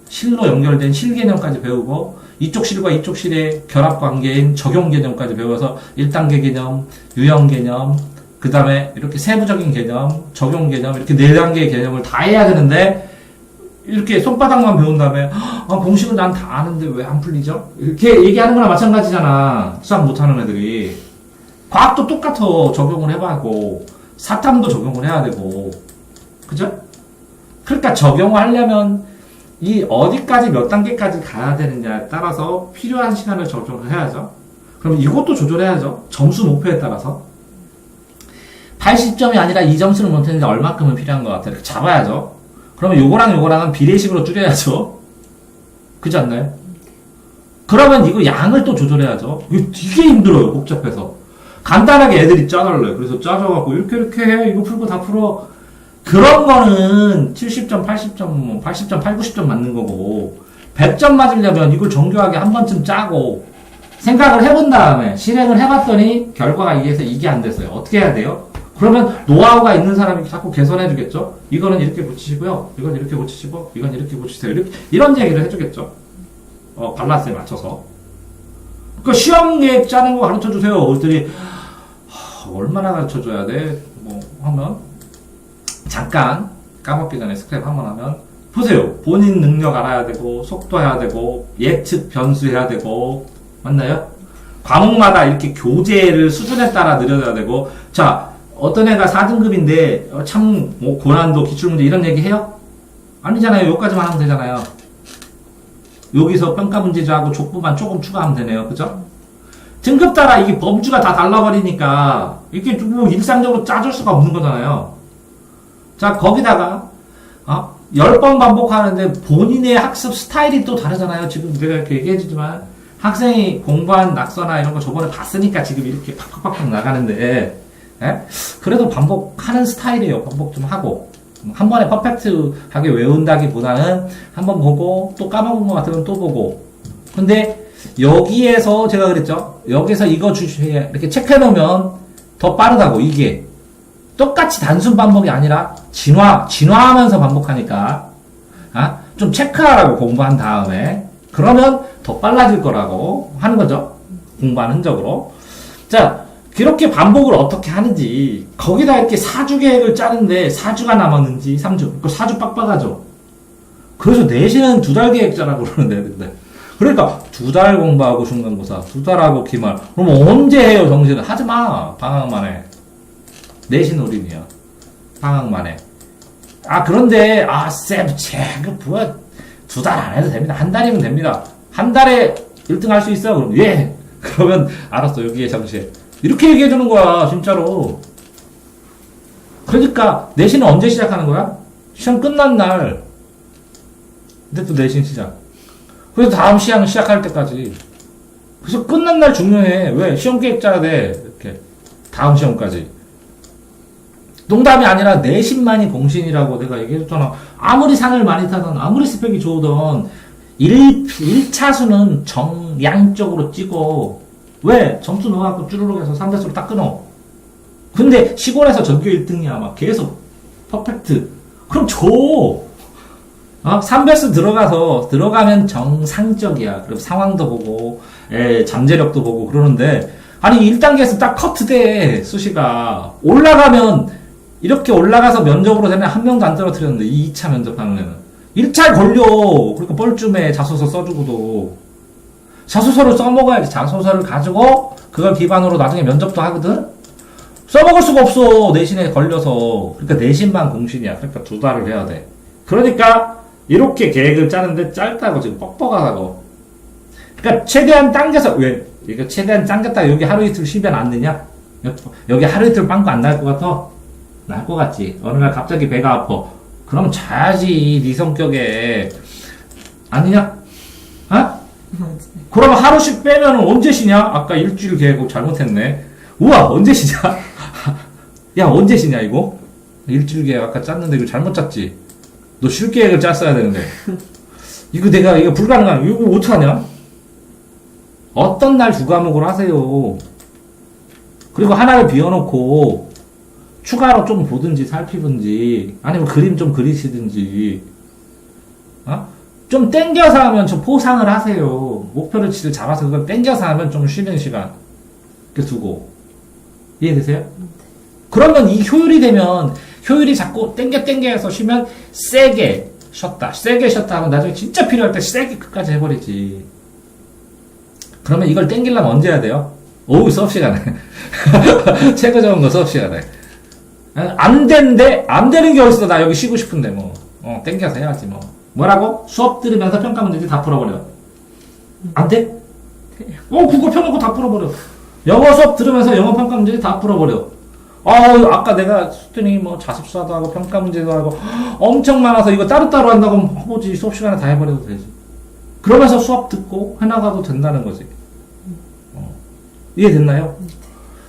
실로 연결된 실 개념까지 배우고 이쪽 실과 이쪽 실의 결합 관계인 적용 개념까지 배워서 1단계 개념, 유형 개념, 그 다음에 이렇게 세부적인 개념, 적용 개념, 이렇게 4단계의 개념을 다 해야 되는데 이렇게 손바닥만 배운 다음에 공식은 난 다 아는데 왜 안 풀리죠? 이렇게 얘기하는 거랑 마찬가지잖아. 수학 못하는 애들이. 과학도 똑같아. 적용을 해봐야 하고 사탐도 적용을 해야 되고 그죠? 그러니까 적용을 하려면 이 어디까지 몇 단계까지 가야 되느냐에 따라서 필요한 시간을 조절을 해야죠. 그럼 이것도 조절해야죠. 점수 목표에 따라서 80점이 아니라 이 점수를 못했는데 얼마큼은 필요한 것 같아. 이렇게 잡아야죠. 그러면 요거랑은 비례식으로 줄여야죠. 그렇지 않나요? 그러면 이거 양을 또 조절해야죠. 이거 되게 힘들어요. 복잡해서. 간단하게 애들이 짜달래요. 그래서 짜져갖고 이렇게 해. 이거 풀고 다 풀어. 그런 거는 70점, 80점, 80점, 8, 90점 맞는 거고 100점 맞으려면 이걸 정교하게 한 번쯤 짜고 생각을 해본 다음에 실행을 해봤더니 결과가 이게 안 됐어요. 어떻게 해야 돼요? 그러면 노하우가 있는 사람이 자꾸 개선해 주겠죠? 이거는 이렇게 붙이시고요. 이건 이렇게 붙이시고 이건 이렇게 붙이세요. 이런 얘기를 해주겠죠? 밸런스에 맞춰서. 그 시험 계획 짜는 거 가르쳐 주세요. 그랬더니 얼마나 가르쳐 줘야 돼? 뭐 하면 잠깐 까먹기 전에 스크랩 한번 하면 보세요. 본인 능력 알아야 되고 속도 해야 되고 예측 변수 해야 되고 맞나요? 과목마다 이렇게 교재를 수준에 따라 늘려야 되고 자 어떤 애가 4등급인데 참 뭐 고난도 기출문제 이런 얘기 해요? 아니잖아요. 여기까지만 하면 되잖아요. 여기서 평가 문제지하고 족부만 조금 추가하면 되네요. 그죠? 등급 따라 이게 범주가 다 달라버리니까 이렇게 뭐 일상적으로 짜줄 수가 없는 거잖아요. 자, 거기다가 10번 반복하는데 본인의 학습 스타일이 또 다르잖아요. 지금 내가 이렇게 얘기해주지만 학생이 공부한 낙서나 이런 거 저번에 봤으니까 지금 이렇게 팍팍팍 나가는데 그래도 반복하는 스타일이에요. 반복 좀 하고 한 번에 퍼펙트하게 외운다기보다는 한 번 보고 또 까먹은 것 같으면 또 보고 근데 여기에서 제가 그랬죠. 여기서 이거 이렇게 체크해 놓으면 더 빠르다고. 이게 똑같이 단순 반복이 아니라 진화하면서 반복하니까 좀 체크하라고 공부한 다음에 그러면 더 빨라질 거라고 하는 거죠. 공부한 흔적으로. 자, 그렇게 반복을 어떻게 하는지 거기다 이렇게 4주 계획을 짜는데 4주가 남았는지 3주. 그 4주 빡빡하죠. 그래서 내신은 2달 계획 짜라고 그러는데 근데 그러니까 2달 공부하고 중간고사 2달 하고 기말 그럼 언제 해요 정시는? 하지마. 방학 만에. 내신 올인이야. 방학 만에. 그런데 쌤 그 뭐야 2달 안 해도 됩니다. 한 달이면 됩니다. 한 달에 1등 할 수 있어? 그럼 예. 그러면 알았어. 여기에 정시에. 이렇게 얘기해 주는 거야. 진짜로. 그러니까 내신은 언제 시작하는 거야? 시험 끝난 날. 근데 또 내신 시작. 그래서 다음 시험 시작할 때까지. 그래서 끝난 날 중요해. 왜? 시험 계획 짜야 돼. 이렇게. 다음 시험까지. 농담이 아니라 내신만이 공신이라고 내가 얘기했잖아. 아무리 산을 많이 타던, 아무리 스펙이 좋으던, 1차수는 정양적으로 찍어. 왜? 점수 넣어갖고 쭈르륵 해서 3대수로 딱 끊어. 근데 시골에서 전교 1등이야. 막 계속 퍼펙트. 그럼 줘. 3배수 들어가면 정상적이야. 그럼 상황도 보고, 잠재력도 보고 그러는데, 아니, 1단계에서 딱 커트돼, 수시가. 올라가면, 이렇게 올라가서 면접으로 되면 한 명도 안 떨어뜨렸는데, 2차 면접하는 애는. 1차에 걸려. 그러니까 뻘쭘해. 자소서 써주고도. 자소서를 써먹어야지. 자소서를 가지고, 그걸 기반으로 나중에 면접도 하거든? 써먹을 수가 없어. 내신에 걸려서. 그러니까 내신만 공신이야. 그러니까 2달을 해야 돼. 그러니까, 이렇게 계획을 짜는데 짧다고 지금 뻑뻑하다고. 그러니까 최대한 당겨서 왜? 이거 최대한 당겼다가 여기 하루 이틀 쉬면 안 되냐? 여기 하루 이틀 빵꾸 안 날 것 같아? 날 것 같지. 어느 날 갑자기 배가 아파. 그럼 자야지. 네 성격에 아니냐? 그러면 하루씩 빼면 언제 쉬냐? 아까 일주일 계획 잘못했네. 우와 언제 쉬냐? 야 언제 쉬냐 이거? 일주일 계획 아까 짰는데 이거 잘못 짰지. 너 쉴 계획을 짰어야 되는데. 이거 불가능한, 이거 어떡하냐? 어떤 날 2과목을 하세요. 그리고 하나를 비워놓고, 추가로 좀 보든지 살피든지, 아니면 그림 좀 그리시든지, 좀 땡겨서 하면 좀 포상을 하세요. 목표를 잡아서 그걸 땡겨서 하면 좀 쉬는 시간. 이렇게 두고. 이해되세요? 그러면 이 효율이 자꾸 땡겨 해서 쉬면 세게 쉬었다 하면 나중에 진짜 필요할 때 세게 끝까지 해버리지. 그러면 이걸 땡기려면 언제 해야 돼요? 오후 수업 시간에. 체크 적은 거 수업 시간에. 안 되는 게 어딨어. 나 여기 쉬고 싶은데 뭐. 땡겨서 해야지 뭐. 뭐라고? 수업 들으면서 평가 문제지 다 풀어버려. 안 돼? 국어 펴놓고 다 풀어버려. 영어 수업 들으면서 영어 평가 문제지 다 풀어버려. 아까 내가 했더니 뭐 자습서도 하고 평가 문제도 하고 엄청 많아서 이거 따로따로 한다고 뭐지 수업 시간에 다 해버려도 되지. 그러면서 수업 듣고 해나가도 된다는 거지. 이해됐나요?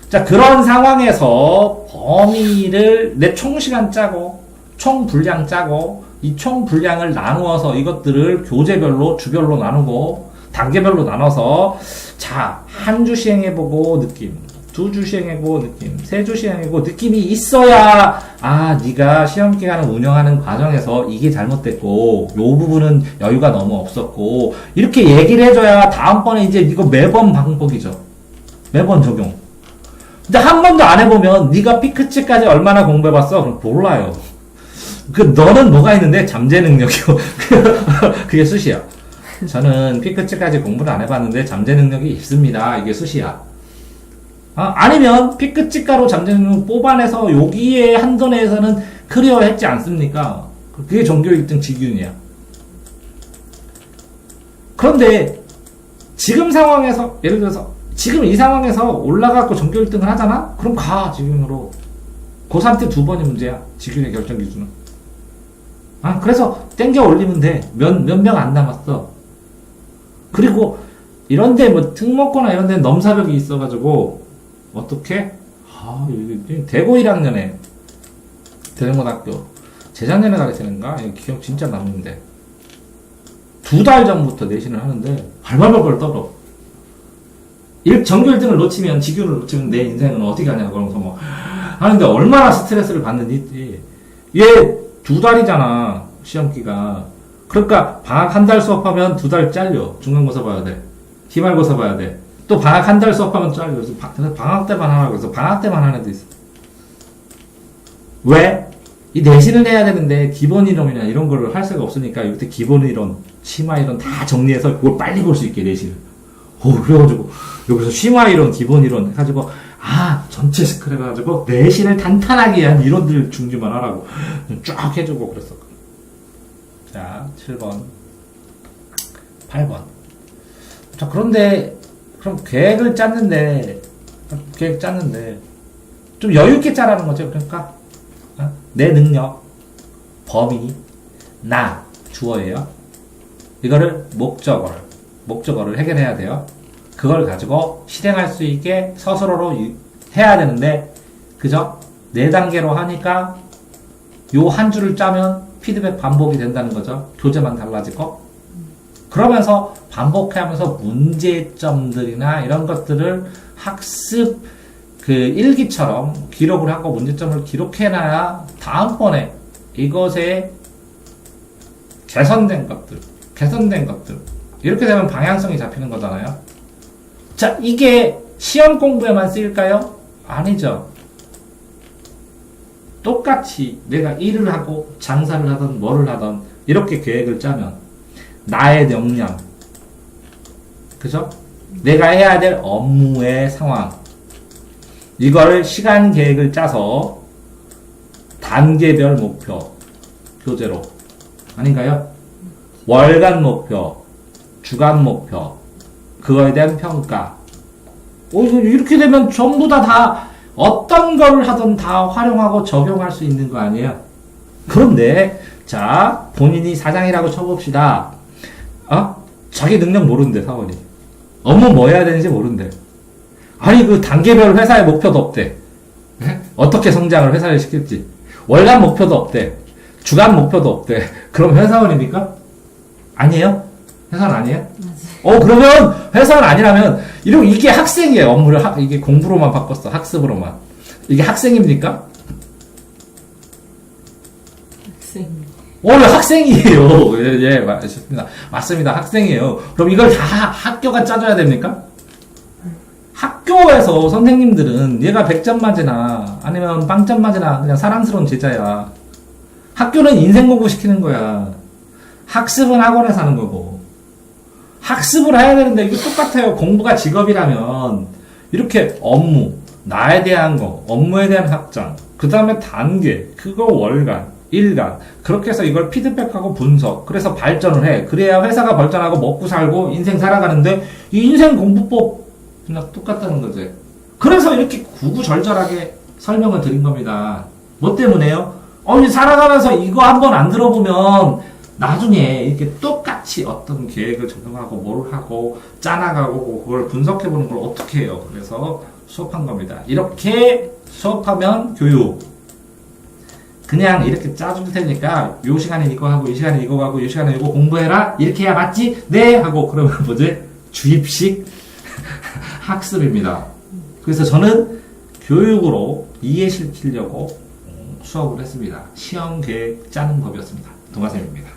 자, 그런 상황에서 범위를 내 총 시간 짜고 총 분량 짜고 이 총 분량을 나누어서 이것들을 교재별로 주별로 나누고 단계별로 나눠서 자, 한 주 시행해보고 느낌, 2주 시행해보고 느낌, 3주 시행해보고 느낌이 있어야 네가 시험 기간을 운영하는 과정에서 이게 잘못됐고 요 부분은 여유가 너무 없었고 이렇게 얘기를 해줘야 다음번에 이제 이거 매번 반복이죠. 매번 적용. 근데 한 번도 안 해보면 네가 피크치까지 얼마나 공부해봤어? 그럼 몰라요. 너는 뭐가 있는데 잠재 능력이요. 그게 수시야. 저는 피크치까지 공부를 안 해봤는데 잠재 능력이 있습니다. 이게 수시야. 아니면 피크치가로 잠재 능력 뽑아내서 여기에 한도 내에서는 클리어 했지 않습니까? 그게 전교 1등 직윤이야. 그런데 지금 상황에서 예를 들어서 지금 이 상황에서 올라가고 전교 1등을 하잖아? 그럼 가 직윤으로. 고3 때 2번이 문제야. 직윤의 결정 기준은. 그래서 땡겨 올리면 돼. 몇 명 안 남았어. 그리고 이런데 뭐 특목고나 이런데 넘사벽이 있어가지고 어떻게? 대고 1학년에 대전고등학교 재작년에 가르치는가? 기억 진짜 남는데 2달 전부터 내신을 하는데 발발발발 떨어. 전교 1등을 놓치면 직윤을 놓치면 내 인생은 어떻게 하냐고 그러면서 뭐 하는데 얼마나 스트레스를 받는지. 얘 2달이잖아 시험기가. 그러니까 방학 1달 수업하면 2달 잘려. 중간고사 봐야 돼. 기말고사 봐야 돼. 또 방학 1달 수업하면 잘려. 그래서 방학 때만 하라고 해서 방학 때만 하는 애도 있어. 왜? 이 내신을 해야 되는데 기본 이론이나 이런 거를 할 수가 없으니까 이때 기본 이론, 심화 이론 다 정리해서 그걸 빨리 볼 수 있게 내신을. 그래가지고 여기서 심화 이론, 기본 이론 해가지고 전체 스크랩 해가지고 내신을 탄탄하게 한 이론들 중지만 하라고 쫙 해주고 그랬었거든. 자, 7번, 8번. 자, 그런데 그럼 계획 짰는데 좀 여유 있게 짜라는 거죠. 그러니까 내 능력, 범위, 나 주어예요. 이거를 목적어를 해결해야 돼요. 그걸 가지고 실행할 수 있게 스스로로 해야 되는데, 그죠? 4단계로 하니까 요 한 줄을 짜면 피드백 반복이 된다는 거죠. 교재만 달라지고. 그러면서 반복하면서 문제점들이나 이런 것들을 학습 그 일기처럼 기록을 하고 문제점을 기록해놔야 다음번에 이것에 개선된 것들 이렇게 되면 방향성이 잡히는 거잖아요. 자, 이게 시험 공부에만 쓰일까요? 아니죠. 똑같이 내가 일을 하고 장사를 하던 뭐를 하던 이렇게 계획을 짜면 나의 역량, 그죠? 내가 해야 될 업무의 상황, 이걸 시간 계획을 짜서 단계별 목표, 교재로 아닌가요? 월간 목표, 주간 목표, 그거에 대한 평가. 이렇게 되면 전부 다 어떤 걸 하든 다 활용하고 적용할 수 있는 거 아니에요? 그런데 자, 본인이 사장이라고 쳐봅시다. 자기 능력 모른대, 사원이. 업무 뭐 해야 되는지 모른대. 아니, 그 단계별 회사의 목표도 없대. 어떻게 성장을 회사를 시킬지. 월간 목표도 없대. 주간 목표도 없대. 그럼 회사원입니까? 아니에요? 회사원 아니에요? 맞아요. 그러면 회사원 아니라면 이게 학생이에요. 업무를 이게 공부로만 바꿨어. 학습으로만. 이게 학생입니까? 학생. 원래 학생이에요. 예, 맞습니다. 맞습니다. 학생이에요. 그럼 이걸 다 학교가 짜줘야 됩니까? 학교에서 선생님들은 얘가 100점 맞으나 아니면 빵점 맞으나 그냥 사랑스러운 제자야. 학교는 인생 공부 시키는 거야. 학습은 학원에서 하는 거고. 학습을 해야 되는데 이게 똑같아요. 공부가 직업이라면 이렇게 업무, 나에 대한 거, 업무에 대한 확장, 그 다음에 단계, 그거 월간, 일간, 그렇게 해서 이걸 피드백하고 분석, 그래서 발전을 해. 그래야 회사가 발전하고 먹고 살고 인생 살아가는데 이 인생 공부법 그냥 똑같다는 거지. 그래서 이렇게 구구절절하게 설명을 드린 겁니다. 뭐 때문에요? 살아가면서 이거 한번 안 들어보면 나중에 이렇게 똑같이 어떤 계획을 적용하고 뭘 하고 짜나가고 그걸 분석해보는 걸 어떻게 해요? 그래서 수업한 겁니다. 이렇게 수업하면 교육. 그냥 이렇게 짜줄 테니까 요 시간에 이거 하고 이 시간에 이거 하고 이 시간에 이거 공부해라. 이렇게 해야 맞지? 네! 하고 그러면 뭐지? 주입식 학습입니다. 그래서 저는 교육으로 이해시키려고 수업을 했습니다. 시험 계획 짜는 법이었습니다. 동아쌤입니다.